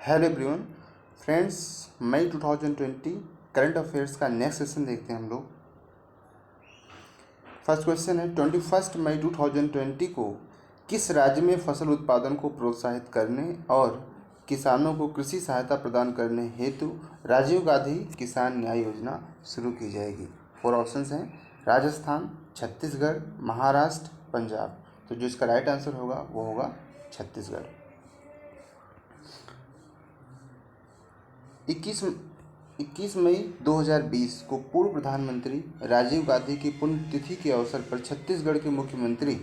Hello everyone friends, मई 2020 current affairs का next session देखते हैं हम लोग। फर्स्ट क्वेश्चन है 21 मई 2020 को किस राज्य में फसल उत्पादन को प्रोत्साहित करने और किसानों को कृषि सहायता प्रदान करने हेतु राजीव गांधी किसान न्याय योजना शुरू की जाएगी। 4 ऑप्शंस हैं राजस्थान, छत्तीसगढ़, महाराष्ट्र, पंजाब। तो जो इसका राइट आंसर होगा वो होगा छत्तीसगढ़। 21 मई 2020 को पूर्व प्रधानमंत्री राजीव गांधी की पुण्यतिथि के अवसर पर छत्तीसगढ़ के मुख्यमंत्री,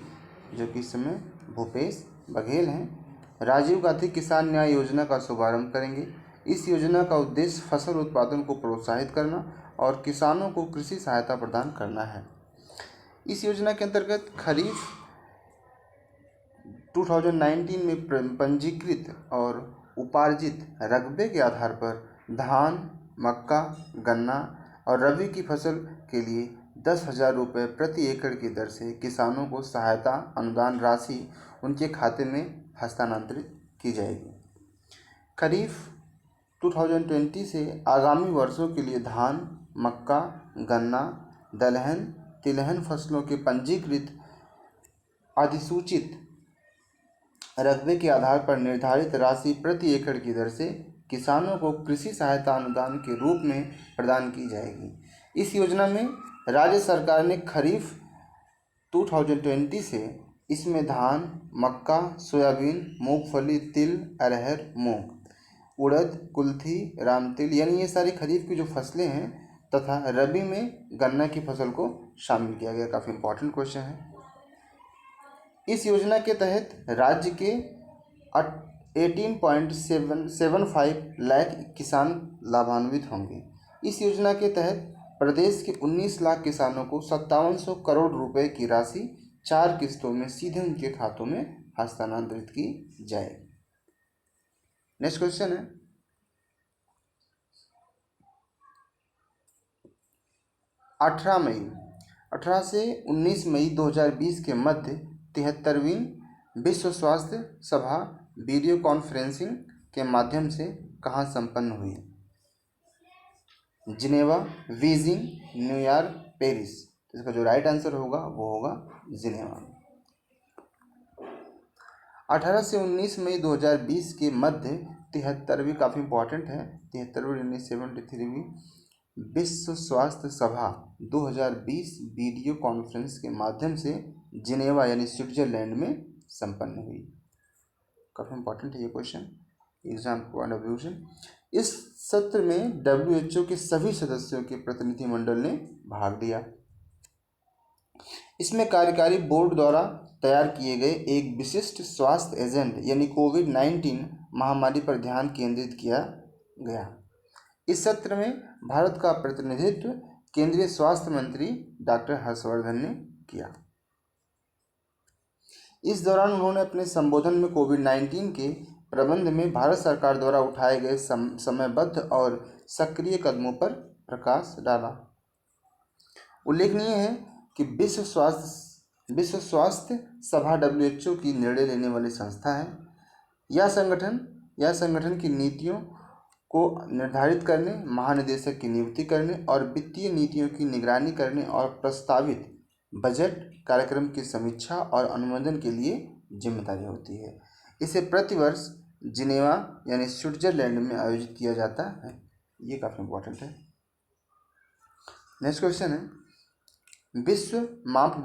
जो कि इस समय भूपेश बघेल हैं, राजीव गांधी किसान न्याय योजना का शुभारंभ करेंगे। इस योजना का उद्देश्य फसल उत्पादन को प्रोत्साहित करना और किसानों को कृषि सहायता प्रदान करना है। इस योजना के अंतर्गत खरीफ 2019 में पंजीकृत और उपार्जित रकबे के आधार पर धान, मक्का, गन्ना और रबी की फसल के लिए 10,000 रुपये प्रति एकड़ की दर से किसानों को सहायता अनुदान राशि उनके खाते में हस्तांतरित की जाएगी। खरीफ 2020 से आगामी वर्षों के लिए धान, मक्का, गन्ना, दलहन, तिलहन फसलों के पंजीकृत अधिसूचित रकबे के आधार पर निर्धारित राशि प्रति एकड़ की दर से किसानों को कृषि सहायता अनुदान के रूप में प्रदान की जाएगी। इस योजना में राज्य सरकार ने खरीफ 2020 से इसमें धान, मक्का, सोयाबीन, मूंगफली, तिल, अरहर, मूंग, उड़द, कुल्थी, रामतिल यानी ये सारी खरीफ की जो फसलें हैं तथा रबी में गन्ना की फसल को शामिल किया गया। काफ़ी इंपॉर्टेंट क्वेश्चन है। इस योजना के तहत राज्य के 18.75 लाख किसान लाभान्वित होंगे। इस योजना के तहत प्रदेश के 19 लाख किसानों को 5700 करोड़ रुपए की राशि 4 किस्तों में सीधे उनके खातों में हस्तांतरित की जाएगी। नेक्स्ट क्वेश्चन है 18 से 19 मई 2020 के मध्य 73वीं विश्व स्वास्थ्य सभा वीडियो कॉन्फ्रेंसिंग के माध्यम से कहाँ संपन्न हुई? Geneva, Beijing, New York, Paris. तो इसका जो राइट आंसर होगा वो होगा जिनेवा। 18 से 19 मई 2020 के मध्य 73वीं, काफ़ी इंपॉर्टेंट है, 73वीं 1973वीं विश्व स्वास्थ्य सभा 2020 वीडियो कॉन्फ्रेंस के माध्यम से जिनेवा यानी स्विट्जरलैंड में संपन्न हुई। काफ़ी इंपॉर्टेंट है ये question, exam point of view से। इस सत्र में WHO के सभी सदस्यों के प्रतिनिधिमंडल ने भाग लिया। इसमें कार्यकारी बोर्ड द्वारा तैयार किए गए एक विशिष्ट स्वास्थ्य एजेंट यानी कोविड-19 महामारी पर ध्यान केंद्रित किया गया। इस सत्र में भारत का प्रतिनिधित्व केंद्रीय स्वास्थ्य मंत्री डॉक्टर हर्षवर्धन ने किया। इस दौरान उन्होंने अपने संबोधन में कोविड-19 के प्रबंध में भारत सरकार द्वारा उठाए गए समयबद्ध और सक्रिय कदमों पर प्रकाश डाला। उल्लेखनीय है कि विश्व स्वास्थ्य सभा WHO की निर्णय लेने वाली संस्था है। यह संगठन की नीतियों को निर्धारित करने, महानिदेशक की नियुक्ति करने और वित्तीय नीतियों की निगरानी करने और प्रस्तावित बजट कार्यक्रम की समीक्षा और अनुमोदन के लिए जिम्मेदारी होती है। इसे प्रतिवर्ष जिनेवा यानी स्विट्जरलैंड में आयोजित किया जाता है। ये काफ़ी इंपॉर्टेंट है। नेक्स्ट क्वेश्चन है विश्व माप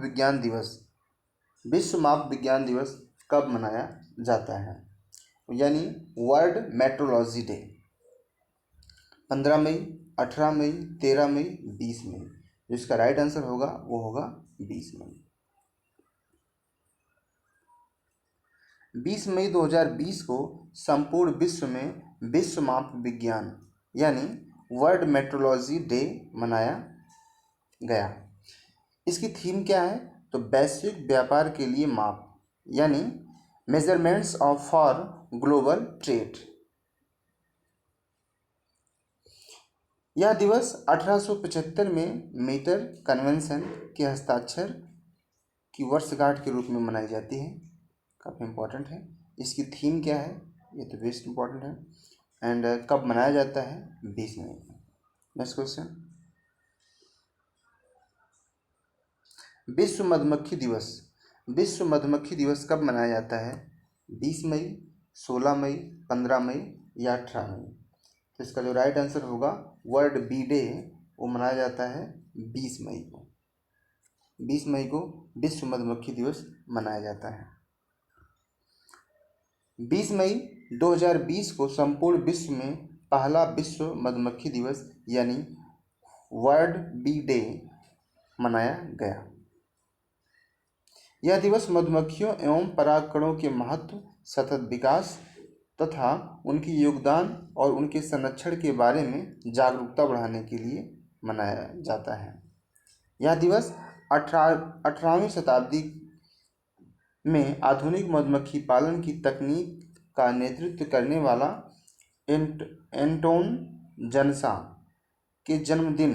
विज्ञान दिवस कब मनाया जाता है? यानी वर्ल्ड मेट्रोलॉजी डे। 15 मई, 18 मई, 13 मई, 20 मई। जिसका राइट आंसर होगा वो होगा 20 मई। 20 मई 2020 को संपूर्ण विश्व में विश्व माप विज्ञान यानी वर्ल्ड मेट्रोलॉजी डे मनाया गया। इसकी थीम क्या है? तो वैश्विक व्यापार के लिए माप यानी मेजरमेंट्स फॉर ग्लोबल ट्रेड। यह दिवस 1875 में मीटर कन्वेंशन के हस्ताक्षर की वर्षगांठ के रूप में मनाई जाती है। काफ़ी इंपॉर्टेंट है। इसकी थीम क्या है? ये तो बेस्ट इंपॉर्टेंट है। एंड कब मनाया जाता है? 20 मई को। नेक्स्ट क्वेश्चन, विश्व मधुमक्खी दिवस। विश्व मधुमक्खी दिवस कब मनाया जाता है? 20 मई, 16 मई, 15 मई या 18 मई? तो इसका जो राइट आंसर होगा वर्ल्ड बी डे, वो मनाया जाता है 20 मई को। 20 मई को विश्व मधुमक्खी दिवस मनाया जाता है। 20 मई 2020 को संपूर्ण विश्व में पहला विश्व मधुमक्खी दिवस यानी वर्ल्ड बी डे मनाया गया। यह दिवस मधुमक्खियों एवं परागकणों के महत्व, सतत विकास तथा उनके योगदान और उनके संरक्षण के बारे में जागरूकता बढ़ाने के लिए मनाया जाता है। यह दिवस 18वीं शताब्दी में आधुनिक मधुमक्खी पालन की तकनीक का नेतृत्व करने वाला एंटोन जनसा के जन्मदिन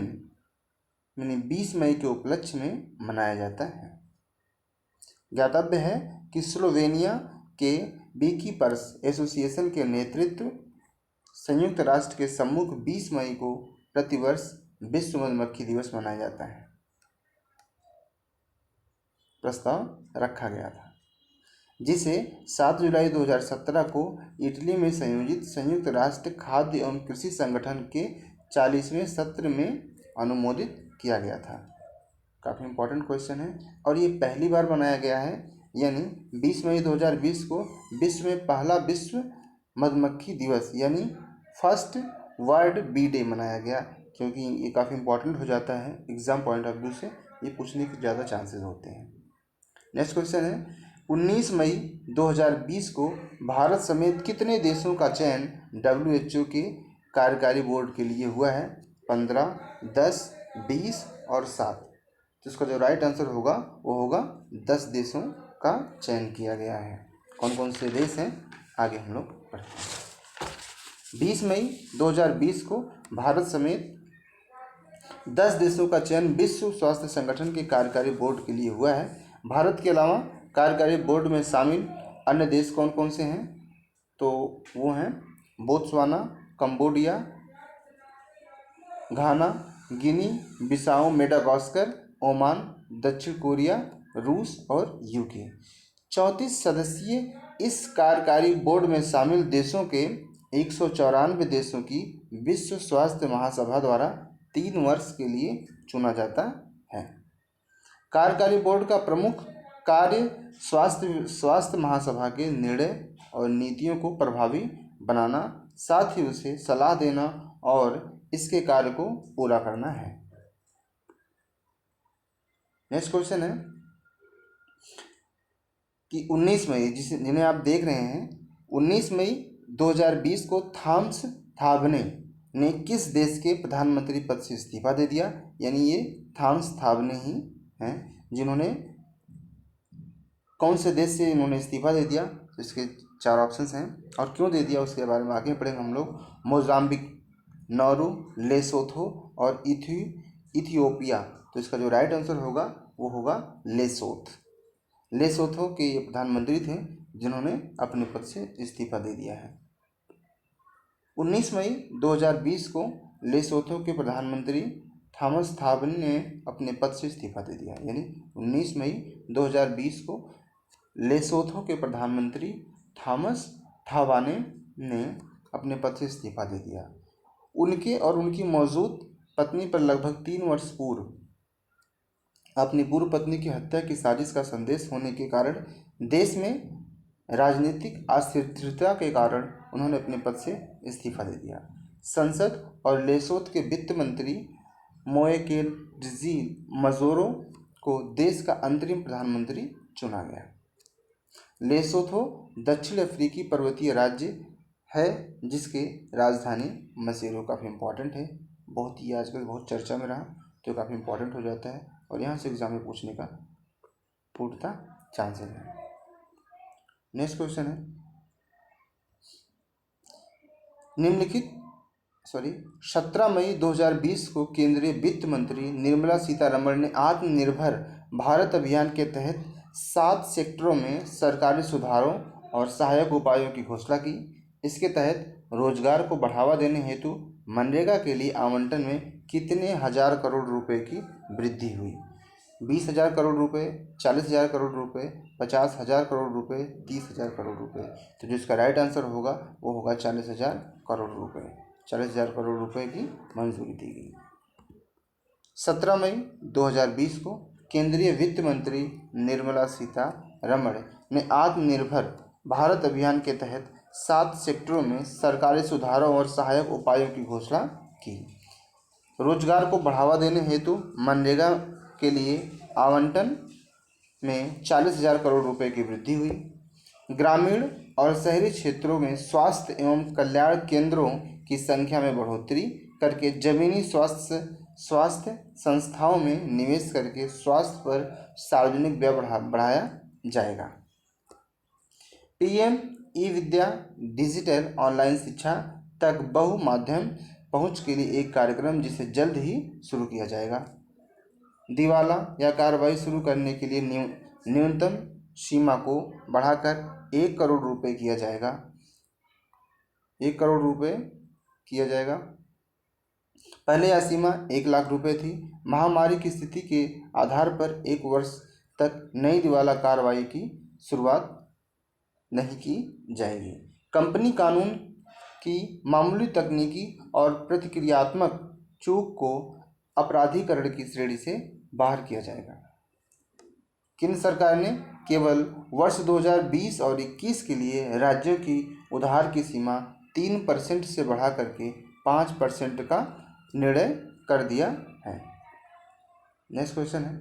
यानी 20 मई के उपलक्ष्य में मनाया जाता है। ज्ञातव्य है कि स्लोवेनिया के बीकीपर्स एसोसिएशन के नेतृत्व संयुक्त राष्ट्र के सम्मुख 20 मई को प्रतिवर्ष विश्व मधुमक्खी दिवस मनाया जाता है, प्रस्ताव रखा गया था, जिसे 7 जुलाई 2017 को इटली में संयोजित संयुक्त राष्ट्र खाद्य एवं कृषि संगठन के 40वें सत्र में अनुमोदित किया गया था। काफ़ी इम्पोर्टेंट क्वेश्चन है और ये पहली बार बनाया गया है, यानी 20 मई 2020 को विश्व में पहला विश्व मधुमक्खी दिवस यानी फर्स्ट वर्ल्ड बी डे मनाया गया, क्योंकि ये काफ़ी इम्पोर्टेंट हो जाता है एग्जाम पॉइंट ऑफ व्यू से, ये पूछने के ज़्यादा चांसेस होते हैं। नेक्स्ट क्वेश्चन है 19 मई 2020 को भारत समेत कितने देशों का चयन WHO के कार्यकारी बोर्ड के लिए हुआ है? 15, 10, 20 और 7। तो इसका जो राइट आंसर होगा वो होगा 10 देशों का चयन किया गया है। कौन कौन से देश हैं आगे हम लोग पढ़ते हैं। 20 मई 2020 को भारत समेत 10 देशों का चयन विश्व स्वास्थ्य संगठन के कार्यकारी बोर्ड के लिए हुआ है। भारत के अलावा कार्यकारी बोर्ड में शामिल अन्य देश कौन कौन से हैं? तो वो हैं बोत्सवाना, कंबोडिया, घाना, गिनी, बिसाओ, मेडागास्कर, ओमान, दक्षिण कोरिया, रूस और यूके। 34 सदस्यीय इस कार्यकारी बोर्ड में शामिल देशों के 194 देशों की विश्व स्वास्थ्य महासभा द्वारा 3 वर्ष के लिए चुना जाता है। कार्यकारी बोर्ड का प्रमुख कार्य स्वास्थ्य महासभा के निर्णय और नीतियों को प्रभावी बनाना, साथ ही उसे सलाह देना और इसके कार्य को पूरा करना है। नेक्स्ट क्वेश्चन है कि 19 मई जिन्हें आप देख रहे हैं, 19 मई 2020 को थॉमस थाबने ने किस देश के प्रधानमंत्री पद से इस्तीफा दे दिया? यानी ये थॉमस थाबने ही हैं जिन्होंने कौन से देश से इन्होंने इस्तीफा दे दिया? तो इसके 4 ऑप्शंस हैं और क्यों दे दिया उसके बारे में आगे पढ़ेंगे हम लोग। मोजाम्बिक, नौरू, लेसोथो और इथियोपिया। तो इसका जो राइट आंसर होगा वो होगा लेसोथो के ये प्रधानमंत्री थे जिन्होंने अपने पद से इस्तीफा दे दिया है। 19 मई 2020 को लेसोथो के प्रधानमंत्री थॉमस थाबने ने अपने पद से इस्तीफा दे दिया, यानी 19 मई 2020 को लेसोथो के प्रधानमंत्री थॉमस थाबाने ने अपने पद से इस्तीफा दे दिया। उनके और उनकी मौजूद पत्नी पर लगभग 3 वर्ष पूर्व अपनी पूर्व पत्नी की हत्या की साजिश का संदेश होने के कारण देश में राजनीतिक अस्थिरता के कारण उन्होंने अपने पद से इस्तीफा दे दिया। संसद और लेसोथ के वित्त मंत्री मोएकेजी मजोरो को देश का अंतरिम प्रधानमंत्री चुना गया। लेसोथो दक्षिण अफ्रीकी पर्वतीय राज्य है जिसके राजधानी मसेरो। काफ़ी इम्पोर्टेंट है, बहुत ही आजकल बहुत चर्चा में रहा, तो काफ़ी इम्पोर्टेंट हो जाता है और यहाँ से एग्जाम में पूछने का पूर्णतः चांसेस है। नेक्स्ट क्वेश्चन है 17 मई 2020 को केंद्रीय वित्त मंत्री निर्मला सीतारमण ने आत्मनिर्भर भारत अभियान के तहत 7 सेक्टरों में सरकारी सुधारों और सहायक उपायों की घोषणा की। इसके तहत रोजगार को बढ़ावा देने हेतु मनरेगा के लिए आवंटन में कितने हजार करोड़ रुपए की वृद्धि हुई? 20,000 करोड़ रुपए, 40,000 करोड़ रुपए, 50,000 करोड़ रुपए, 30,000 करोड़ रुपए। तो जो इसका राइट आंसर होगा वो होगा 40,000 करोड़ रुपए। 40,000 करोड़ रुपए की मंजूरी दी गई। 17 मई 2020 को केंद्रीय वित्त मंत्री निर्मला सीतारमण ने आत्मनिर्भर भारत अभियान के तहत 7 सेक्टरों में सरकारी सुधारों और सहायक उपायों की घोषणा की। रोजगार को बढ़ावा देने हेतु मनरेगा के लिए आवंटन में 40,000 करोड़ रुपए की वृद्धि हुई। ग्रामीण और शहरी क्षेत्रों में स्वास्थ्य एवं कल्याण केंद्रों की संख्या में बढ़ोतरी करके जमीनी स्वास्थ्य संस्थाओं में निवेश करके स्वास्थ्य पर सार्वजनिक व्यय बढ़ाया जाएगा। पीएम ई विद्या डिजिटल ऑनलाइन शिक्षा तक बहुमाध्यम पहुंच के लिए एक कार्यक्रम जिसे जल्द ही शुरू किया जाएगा। दिवाला या कार्रवाई शुरू करने के लिए न्यूनतम सीमा को बढ़ाकर 1 करोड़ रुपए किया जाएगा। 1 करोड़ रुपए किया जाएगा। पहले यह सीमा 1 लाख रुपए थी। महामारी की स्थिति के आधार पर 1 वर्ष तक नई दिवाला कार्रवाई की शुरुआत नहीं की जाएगी। कंपनी कानून की मामूली तकनीकी और प्रतिक्रियात्मक चूक को अपराधीकरण की श्रेणी से बाहर किया जाएगा। केंद्र सरकार ने केवल वर्ष 2020 और 21 के लिए राज्यों की उधार की सीमा 3% से बढ़ा करके 5% का निर्णय कर दिया है। नेक्स्ट क्वेश्चन है,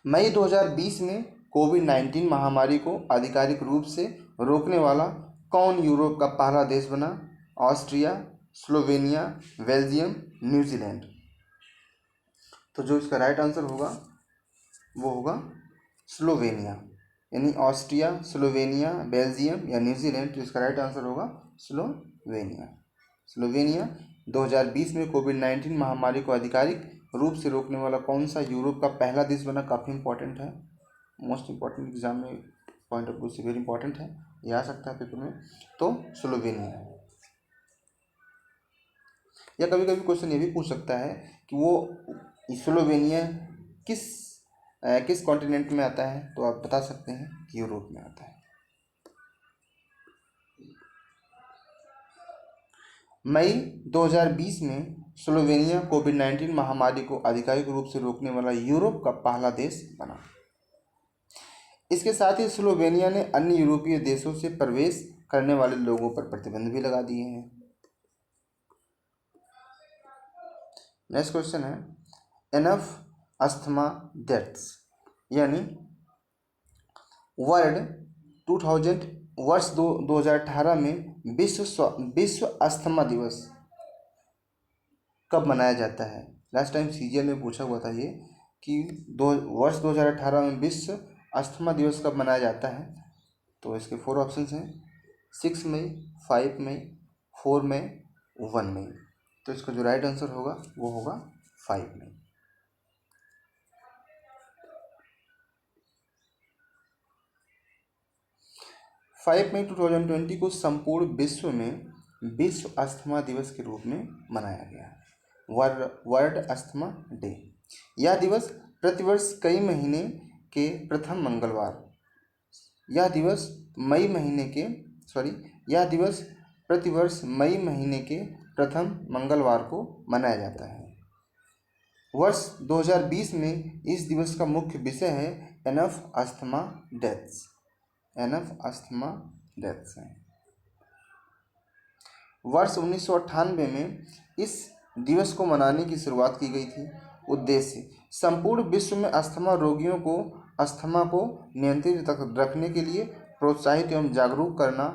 मई 2020 में कोविड-19 महामारी को आधिकारिक रूप से रोकने वाला कौन यूरोप का पहला देश बना? Austria, Slovenia, Belgium, New Zealand. तो जो इसका राइट आंसर होगा वो होगा स्लोवेनिया। यानी ऑस्ट्रिया, स्लोवेनिया, बेल्जियम या न्यूजीलैंड। तो इसका राइट आंसर होगा स्लोवेनिया। स्लोवेनिया 2020 में कोविड-19 महामारी को आधिकारिक रूप से रोकने वाला कौन सा यूरोप का पहला देश बना? काफ़ी इंपॉर्टेंट है, मोस्ट इंपॉर्टेंट एग्जाम में पॉइंट ऑफ व्यू से वेरी इंपॉर्टेंट है, ये आ सकता है पेपर में। तो स्लोवेनिया। या कभी कभी क्वेश्चन ये भी पूछ सकता है कि वो स्लोवेनिया किस कॉन्टिनेंट में आता है? तो आप बता सकते हैं कि यूरोप में आता है। मई 2020 में स्लोवेनिया कोविड-19 महामारी को आधिकारिक रूप से रोकने वाला यूरोप का पहला देश बना। इसके साथ ही स्लोवेनिया ने अन्य यूरोपीय देशों से प्रवेश करने वाले लोगों पर प्रतिबंध भी लगा दिए हैं। नेक्स्ट क्वेश्चन है, एनफ अस्थमा डेथ्स यानी वर्ष 2018 में विश्व अस्थमा दिवस कब मनाया जाता है? लास्ट टाइम सीजीएल में पूछा हुआ था ये कि वर्ष 2018 में विश्व अस्थमा दिवस कब मनाया जाता है? तो इसके 4 ऑप्शंस हैं, 6 मई, 5 मई, 4 मई, 1 मई। तो इसका जो राइट आंसर होगा वो होगा 5 मई। फाइव मई 2020 को संपूर्ण विश्व में विश्व अस्थमा दिवस के रूप में मनाया गया है, वर्ल्ड अस्थमा डे। यह दिवस प्रतिवर्ष मई महीने के प्रथम मंगलवार को मनाया जाता है। वर्ष 2020 में इस दिवस का मुख्य विषय है एनफ अस्थमा डेथ्स। है। वर्ष 1998 में इस दिवस को मनाने की शुरुआत की गई थी। उद्देश्य संपूर्ण विश्व में अस्थमा रोगियों को अस्थमा को नियंत्रित रखने के लिए प्रोत्साहित एवं जागरूक करना।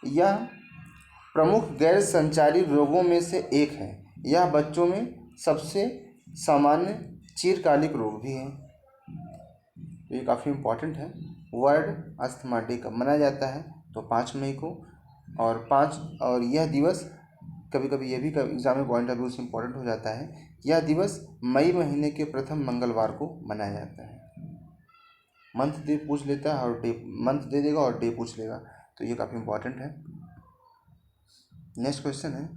यह प्रमुख गैर संचारी रोगों में से एक है। यह बच्चों में सबसे सामान्य चिरकालिक रोग भी है। ये काफ़ी इम्पॉर्टेंट है। वर्ल्ड अस्थमा डे कब मनाया जाता है? तो 5 मई को। और यह दिवस कभी कभी ये भी एग्जाम में पॉइंट ऑफ व्यू से इम्पॉर्टेंट हो जाता है। यह दिवस मई महीने के प्रथम मंगलवार को मनाया जाता है। मंथ डे पूछ लेता है और डे मंथ दे देगा और डे पूछ लेगा, तो ये काफ़ी इंपॉर्टेंट है। नेक्स्ट क्वेश्चन है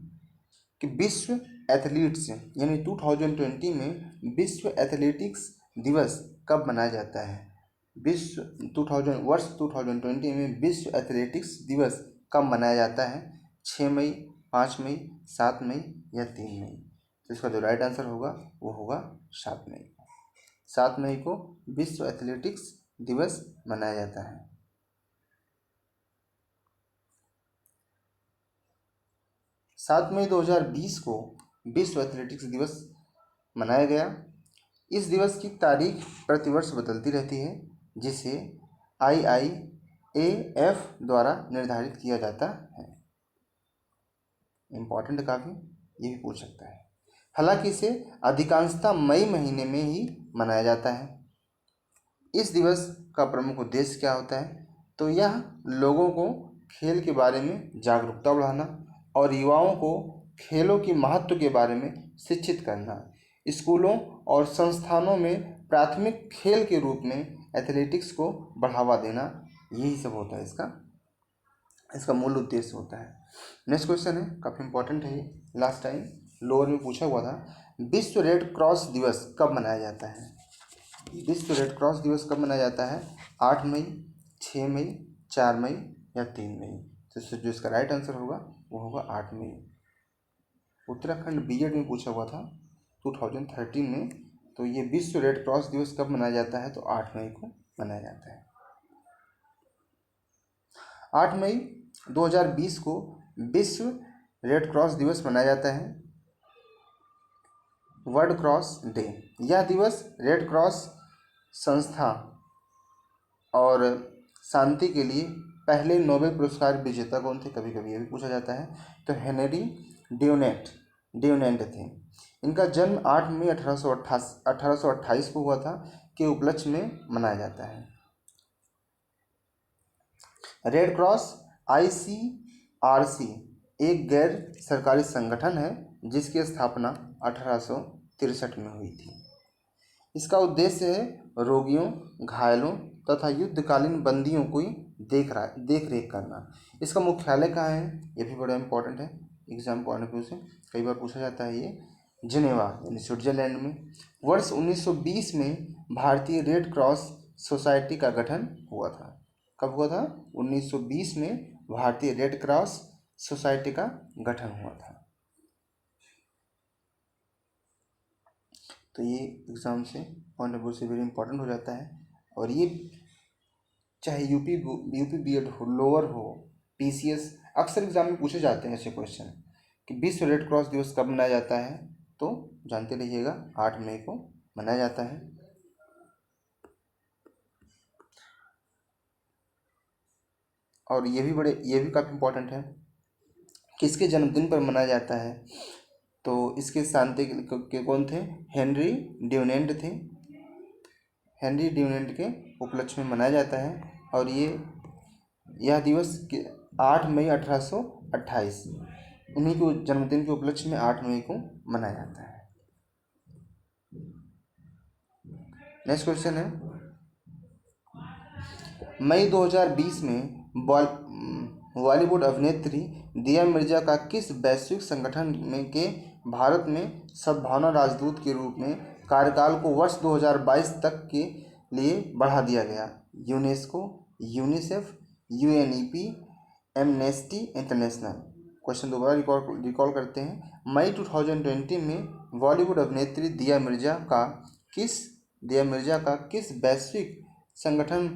कि विश्व एथलीट्स यानी 2020 में विश्व एथलेटिक्स दिवस कब मनाया जाता है? वर्ष 2020 में विश्व एथलेटिक्स दिवस कब मनाया जाता है? 6 मई, 5 मई, 7 मई या 3 मई? तो इसका जो राइट आंसर होगा वो होगा 7 मई। 7 मई को विश्व एथलेटिक्स दिवस मनाया जाता है। 7 मई 2020 को विश्व एथलेटिक्स दिवस मनाया गया। इस दिवस की तारीख प्रतिवर्ष बदलती रहती है, जिसे IIAF द्वारा निर्धारित किया जाता है। इम्पॉर्टेंट काफ़ी, ये भी पूछ सकता है। हालांकि इसे अधिकांशतः मई महीने में ही मनाया जाता है। इस दिवस का प्रमुख उद्देश्य क्या होता है? तो यह लोगों को खेल के बारे में जागरूकता बढ़ाना और युवाओं को खेलों की महत्व के बारे में शिक्षित करना। स्कूलों और संस्थानों में प्राथमिक खेल के रूप में एथलेटिक्स को बढ़ावा देना, यही सब होता है इसका मूल उद्देश्य होता है। नेक्स्ट क्वेश्चन है, काफ़ी इंपॉर्टेंट है ये, लास्ट टाइम लोअर में पूछा हुआ था। विश्व रेड क्रॉस दिवस कब मनाया जाता है? विश्व रेड क्रॉस दिवस कब मनाया जाता है? 8 मई, 6 मई, 4 मई या 3 मई? तो जो इसका राइट आंसर होगा वो होगा 8 मई। उत्तराखंड बीएड में पूछा हुआ था 2013 में। तो ये विश्व रेड क्रॉस दिवस कब मनाया जाता है? तो 8 मई को मनाया जाता है। 8 मई 2020 को विश्व रेड क्रॉस दिवस मनाया जाता है, वर्ल्ड क्रॉस डे। यह दिवस रेड क्रॉस संस्था और शांति के लिए पहले नोबेल पुरस्कार विजेता कौन थे, कभी कभी ये भी पूछा जाता है, तो हेनरी ड्यूनेंट थे। इनका जन्म 8 मई 1828 को हुआ था, के उपलक्ष्य में मनाया जाता है। रेड क्रॉस ICRC एक गैर सरकारी संगठन है जिसकी स्थापना 1863 में हुई थी। इसका उद्देश्य है रोगियों, घायलों तथा युद्धकालीन बंदियों की देख रेख करना। इसका मुख्यालय कहाँ है? ये भी बड़ा इंपॉर्टेंट है, एग्जाम पॉइंट ऑफ व्यू से कई बार पूछा जाता है ये। जिनेवा यानी स्विट्जरलैंड में। वर्ष 1920 में भारतीय रेड क्रॉस सोसाइटी का गठन हुआ था। कब हुआ था? 1920 में भारतीय रेड क्रॉस सोसाइटी का गठन हुआ था। तो ये एग्ज़ाम से पॉइंट ऑफ व्यू से वेरी इंपॉर्टेंट हो जाता है। और ये चाहे यूपी बीएड हो, लोअर हो, PCS, अक्सर एग्जाम में पूछे जाते हैं ऐसे क्वेश्चन कि विश्व रेड क्रॉस दिवस कब मनाया जाता है? तो जानते रहिएगा 8 मई को मनाया जाता है। और ये भी काफ़ी इंपॉर्टेंट है, किसके जन्मदिन पर मनाया जाता है? तो इसके शांति के कौन थे? हेनरी ड्यूनेंट थे। हेनरी ड्यूनेंट के उपलक्ष्य में मनाया जाता है। और यह दिवस 8 मई 1828, उन्हीं को जन्मदिन के उपलक्ष्य में 8 मई को मनाया जाता है। नेक्स्ट क्वेश्चन है, मई 2020 में बॉलीवुड अभिनेत्री दिया मिर्जा का किस वैश्विक संगठन में के भारत में सद्भावना राजदूत के रूप में कार्यकाल को वर्ष 2022 तक के लिए बढ़ा दिया गया? UNESCO, UNICEF, UNEP, amnesty international? Question दोबारा रिकॉल करते हैं। मई 2020 में बॉलीवुड अभिनेत्री दिया मिर्जा का किस वैश्विक संगठन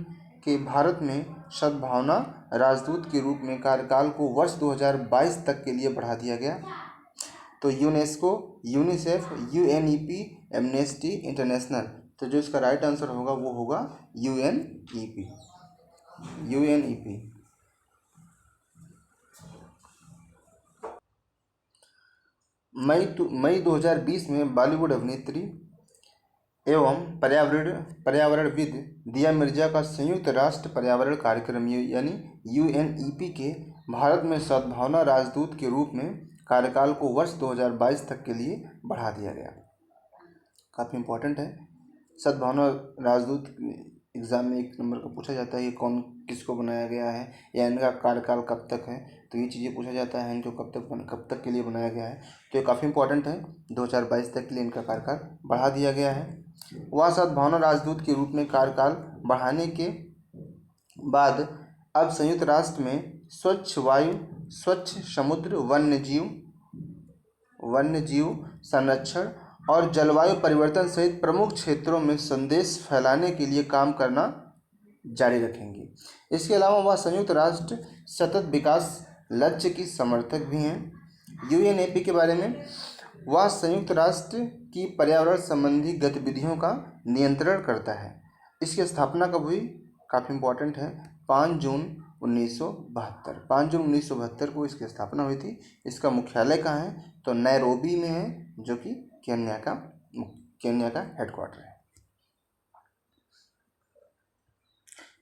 के भारत में सद्भावना राजदूत के रूप में कार्यकाल को वर्ष 2022 तक के लिए बढ़ा दिया गया? तो UNESCO, UNICEF, UNEP, amnesty international? तो जो इसका राइट आंसर होगा वो होगा UNEP। मई 2020 में बॉलीवुड अभिनेत्री एवं पर्यावरणविद दिया मिर्जा का संयुक्त राष्ट्र पर्यावरण कार्यक्रम यानी UNEP के भारत में सद्भावना राजदूत के रूप में कार्यकाल को वर्ष 2022 तक के लिए बढ़ा दिया गया। काफ़ी इंपॉर्टेंट है। सद्भावना राजदूत एग्ज़ाम में 1 नंबर का पूछा जाता है, ये कौन किसको बनाया गया है या इनका कार्यकाल कब तक है, तो ये चीज़ें पूछा जाता है, इनको कब तक के लिए बनाया गया है। तो ये काफ़ी इंपॉर्टेंट है। 2022 तक के लिए इनका कार्यकाल बढ़ा दिया गया है। वह सद्भावना राजदूत के रूप में कार्यकाल बढ़ाने के बाद अब संयुक्त राष्ट्र में स्वच्छ वायु, स्वच्छ समुद्र, वन्य जीव संरक्षण और जलवायु परिवर्तन सहित प्रमुख क्षेत्रों में संदेश फैलाने के लिए काम करना जारी रखेंगे। इसके अलावा वह संयुक्त राष्ट्र सतत विकास लक्ष्य की समर्थक भी हैं। यूएनईपी के बारे में, वह संयुक्त राष्ट्र की पर्यावरण संबंधी गतिविधियों का नियंत्रण करता है। इसकी स्थापना कब हुई, काफ़ी इंपॉर्टेंट है, 5 जून 1972। 5 जून 1972 को इसकी स्थापना हुई थी। इसका मुख्यालय कहाँ है, तो नैरोबी में है, जो कि केन्या का हेडक्वार्टर है।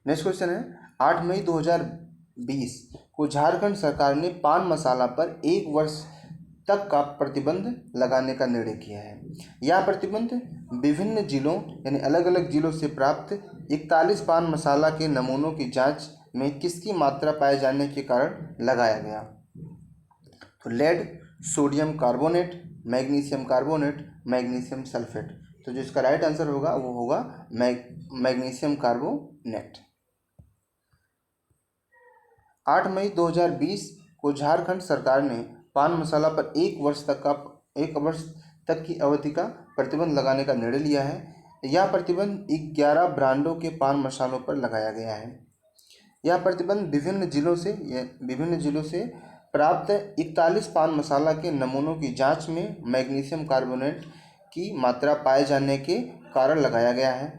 नेक्स्ट क्वेश्चन है, 8 मई 2020 को झारखंड सरकार ने पान मसाला पर 1 वर्ष तक का प्रतिबंध लगाने का निर्णय किया है। यह प्रतिबंध विभिन्न जिलों यानी अलग अलग जिलों से प्राप्त 41 पान मसाला के नमूनों की जांच में किसकी मात्रा पाए जाने के कारण लगाया गया। तो lead, sodium carbonate, magnesium carbonate, magnesium sulphate. तो जो इसका राइट आंसर होगा वो होगा मैग्नीशियम कार्बोनेट। 8 मई 2020 को झारखंड सरकार ने पान मसाला पर 1 वर्ष तक की अवधि का प्रतिबंध लगाने का निर्णय लिया है। यह प्रतिबंध 11 ब्रांडों के पान मसालों पर लगाया गया है। यह प्रतिबंध विभिन्न जिलों से प्राप्त 41 पान मसाला के नमूनों की जांच में मैग्नीशियम कार्बोनेट की मात्रा पाए जाने के कारण लगाया गया है।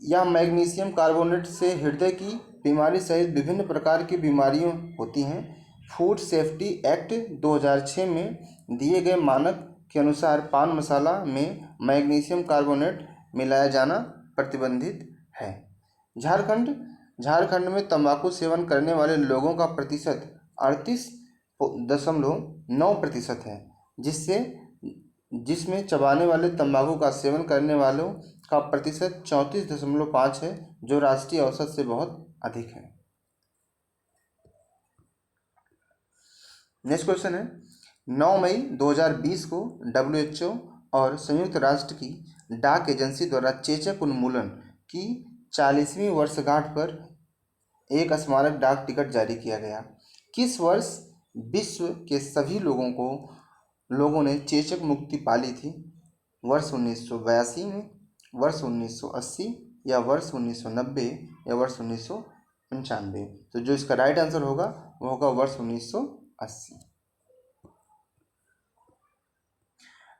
यह मैग्नीशियम कार्बोनेट से हृदय की बीमारी सहित विभिन्न प्रकार की बीमारियां होती हैं। फूड सेफ्टी एक्ट 2006 में दिए गए मानक के अनुसार पान मसाला में मैग्नीशियम कार्बोनेट मिलाया जाना प्रतिबंधित है। झारखंड में तंबाकू सेवन करने वाले लोगों का प्रतिशत 38.9% है, जिसमें चबाने वाले तंबाकू का सेवन करने वालों का प्रतिशत 34.5 है, जो राष्ट्रीय औसत से बहुत अधिक है। नेक्स्ट क्वेश्चन है, 9 मई 2020 को WHO और संयुक्त राष्ट्र की डाक एजेंसी द्वारा चेचक उन्मूलन की 40वीं वर्षगांठ पर एक स्मारक डाक टिकट जारी किया गया। किस वर्ष विश्व के सभी लोगों ने चेचक मुक्ति पाली थी? वर्ष 1982 में, वर्ष 1980 या वर्ष 1990 या वर्ष 1995? तो जो इसका राइट आंसर होगा वो होगा वर्ष 1980।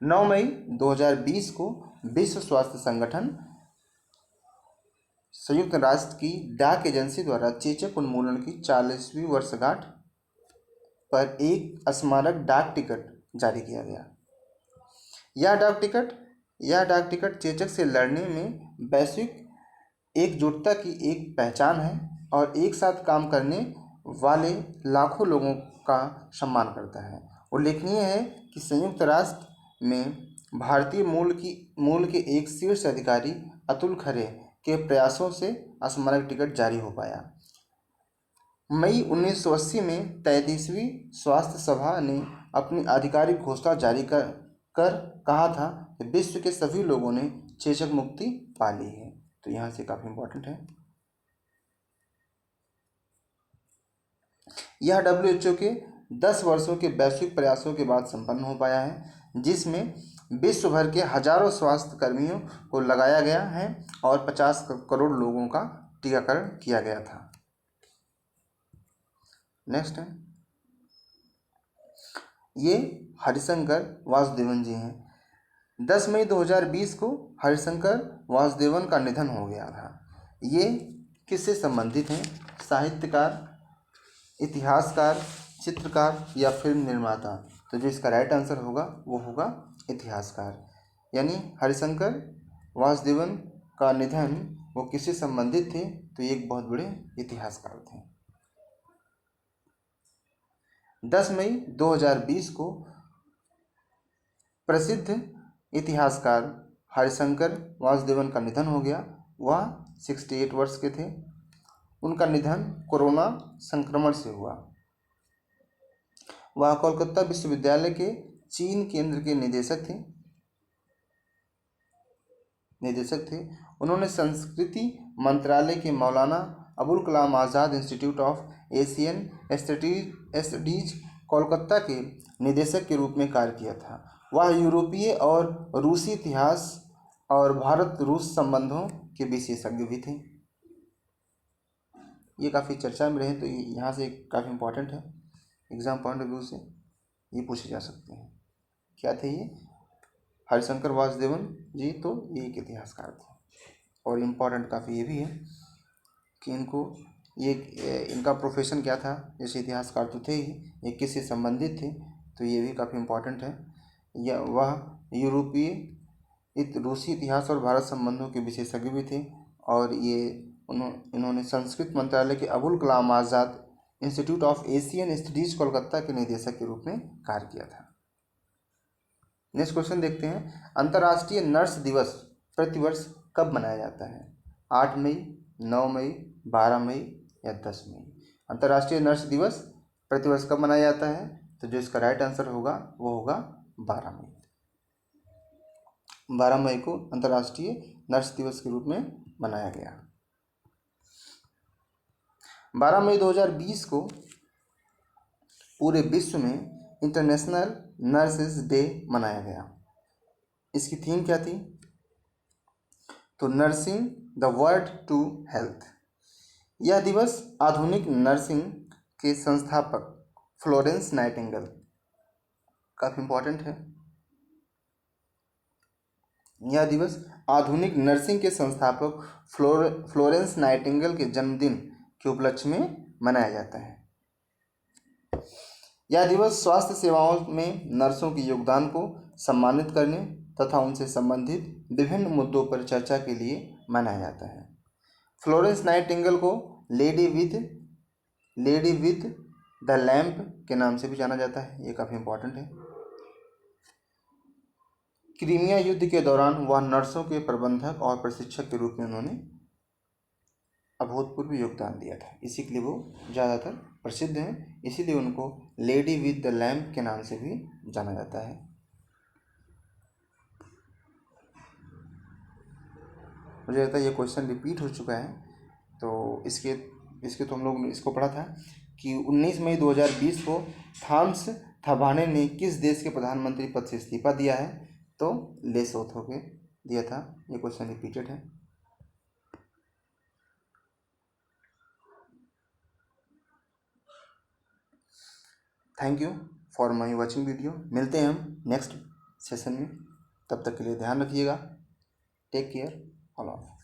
9 मई 2020 को विश्व स्वास्थ्य संगठन संयुक्त राष्ट्र की डाक एजेंसी द्वारा चेचक उन्मूलन की 40वीं वर्षगांठ पर एक स्मारक डाक टिकट जारी किया गया। यह डाक टिकट चेचक से लड़ने में वैश्विक एकजुटता की एक पहचान है और एक साथ काम करने वाले लाखों लोगों का सम्मान करता है। उल्लेखनीय है कि संयुक्त राष्ट्र में भारतीय मूल के एक शीर्ष अधिकारी अतुल खरे के प्रयासों से स्मारक टिकट जारी हो पाया। मई 1980 में 33वीं स्वास्थ्य सभा ने अपनी आधिकारिक घोषणा जारी कर कहा था कि विश्व के सभी लोगों ने चेचक मुक्ति पा ली है। तो यहाँ से काफ़ी इंपॉर्टेंट है। यह WHO के 10 वर्षों के वैश्विक प्रयासों के बाद संपन्न हो पाया है, जिसमें विश्व भर के हजारों स्वास्थ्य कर्मियों को लगाया गया है और 50 करोड़ लोगों का टीकाकरण किया गया था। नेक्स्ट है, ये हरिशंकर वासुदेवन जी हैं। 10 मई 2020 को हरिशंकर वासुदेवन का निधन हो गया था। ये किससे संबंधित हैं? साहित्यकार, इतिहासकार, चित्रकार या फिल्म निर्माता? तो जो इसका राइट आंसर होगा वो होगा इतिहासकार। यानी हरिशंकर वासुदेवन का निधन वो किससे संबंधित थे? तो ये एक बहुत बड़े इतिहासकार थे। 10 मई 2020 को प्रसिद्ध इतिहासकार हरिशंकर वासुदेवन का निधन हो गया। वह 68 वर्ष के थे। उनका निधन कोरोना संक्रमण से हुआ। वह कोलकाता विश्वविद्यालय के चीन केंद्र के निदेशक थे। उन्होंने संस्कृति मंत्रालय के Maulana Abul Kalam Azad Institute of Asian Studies Kolkata के निदेशक के रूप में कार्य किया था। वह यूरोपीय और रूसी इतिहास और भारत रूस संबंधों के विशेषज्ञ भी थे। ये काफ़ी चर्चा में रहे, तो यहाँ से काफ़ी इम्पोर्टेंट है, एग्जाम पॉइंट ऑफ व्यू से ये पूछे जा सकते हैं। क्या थे ये? हरिशंकर वासुदेवन जी तो ये एक इतिहासकार थे। और इम्पोर्टेंट काफ़ी ये भी है कि इनका प्रोफेशन क्या था। जैसे इतिहासकार तो थे ही, ये किससे संबंधित थे, तो ये भी काफ़ी इम्पोर्टेंट है। वह यूरोपीय रूसी इतिहास और भारत संबंधों के विशेषज्ञ भी थे। और इन्होंने संस्कृत मंत्रालय के Abul Kalam Azad Institute of Asian Studies Kolkata के निदेशक के रूप में कार्य किया था। नेक्स्ट क्वेश्चन देखते हैं। अंतर्राष्ट्रीय नर्स दिवस प्रतिवर्ष कब मनाया जाता है? 8 मई, 9 मई, 12 मई या 10 मई? अंतर्राष्ट्रीय नर्स दिवस प्रतिवर्ष कब मनाया जाता है? तो जो इसका राइट आंसर होगा वो होगा 12 मई। 12 मई को अंतर्राष्ट्रीय नर्स दिवस के रूप में मनाया गया। 12 मई 2020 को पूरे विश्व में इंटरनेशनल नर्सेज डे मनाया गया। इसकी थीम क्या थी? तो nursing the world to health. यह दिवस आधुनिक नर्सिंग के संस्थापक फ्लोरेंस नाइटिंगेल, काफ़ी इम्पोर्टेंट है, यह दिवस आधुनिक नर्सिंग के संस्थापक फ्लोरेंस नाइटिंगेल के जन्मदिन के उपलक्ष्य में मनाया जाता है। यह दिवस स्वास्थ्य सेवाओं में नर्सों के योगदान को सम्मानित करने तथा उनसे संबंधित विभिन्न मुद्दों पर चर्चा के लिए मनाया जाता है। फ्लोरेंस नाइटिंगेल को लेडी विद द लैम्प के नाम से भी जाना जाता है। ये काफ़ी इम्पोर्टेंट है। क्रीमिया युद्ध के दौरान वह नर्सों के प्रबंधक और प्रशिक्षक के रूप में उन्होंने अभूतपूर्व योगदान दिया था। इसी के लिए वो ज़्यादातर प्रसिद्ध हैं, इसीलिए उनको लेडी विद द लैम्प के नाम से भी जाना जाता है। मुझे लगता है ये क्वेश्चन रिपीट हो चुका है, तो इसके तो हम लोग ने इसको पढ़ा था कि 19 मई 2020 को थॉमस थबाने ने किस देश के प्रधानमंत्री पद से इस्तीफा दिया है? तो लेसोथो के दिया था। ये क्वेश्चन रिपीटेड है। Thank you for my watching video. मिलते हैं हम नेक्स्ट सेशन में, तब तक के लिए ध्यान रखिएगा। Take care all of.